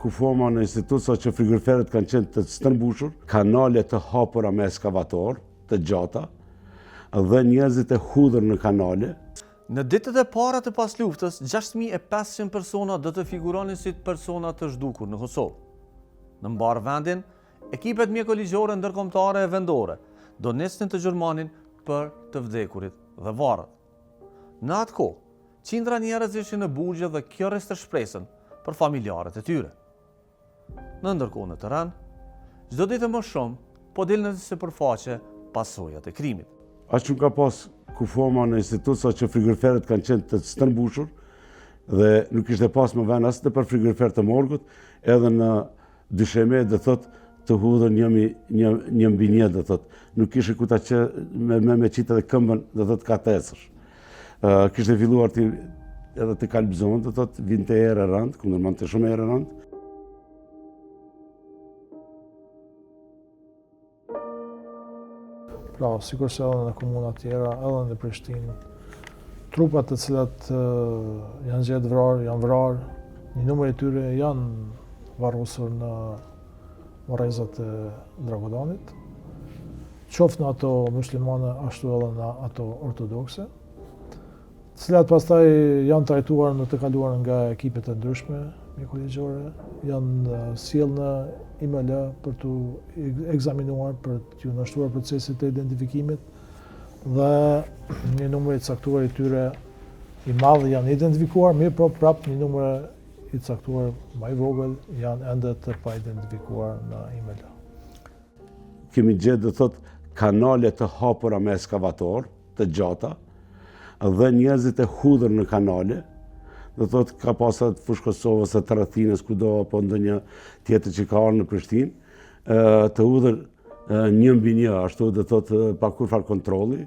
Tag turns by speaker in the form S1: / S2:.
S1: kufoma në institut sa që frigoriferet kanë qenë të stërmbushur, kanale të hapura me eskavator, të gjata, dhe njerëzit e hudhur në kanale.
S2: Në ditët e para të pas luftës, 6500 persona do të figuronin si persona të zhdukur në Kosovë. Në mbar vendin, ekipet mjekoligjore ndërkombëtare e vendore do nisnin të gjërmanin për të vdekurit dhe varët. Në atë kohë, qindra njerëz ishin në burgje dhe kjo rriste shpresën për familjarët e tyre. Në ndërkohë në terren, çdo ditë më shumë po dilnin sipërfaqe pasojat e krimit.
S1: Aq shumë ka pas kufoma në institut sa që frigoriferet kanë qenë të stërmbushur dhe nuk ishte pas më vend as për frigorifer të morgut, edhe në dysheme dhe thot të hudhur një mbi një dhe thot. Nuk kishe ku ta që me qitë edhe këmbën dhe thot ka të ecësh. Kishte filluar edhe të kalbëzon dhe thot vinte erë e rënd, ku nërmën të shumë erë e rënd.
S3: Pra, sikur se edhe në komuna tjera, edhe në Prishtinë, trupat të cilat janë gjetë vrarë, janë vrarë, një numër e tyre janë varrosur në morrezat e Dragodanit, qoftë në ato muslimane, ashtu edhe në ato ortodokse, cilat pastaj janë trajtuar në të kaluar nga ekipet e ndryshme mjekoligjore, janë sjellë në IML për të ekzaminuar, për të nështruar procesit të identifikimit dhe një numër i caktuar i tyre i madh janë identifikuar, mirë po prapë një numër i caktuar më i vogël janë ende të pa identifikuar në IML.
S1: Kemi gjetë dhe thot kanale të hapura me eskavator, të gjata, dhe njerëzit e hudhur në kanale, dhe thot ka pasat fush Kosovës, të Rrethines, kudo, apo ndonjë tjetër që ka ardhur në Prishtinë, të hudhur një mbi një, ashtu dhe thot pa kurfar kontrolli.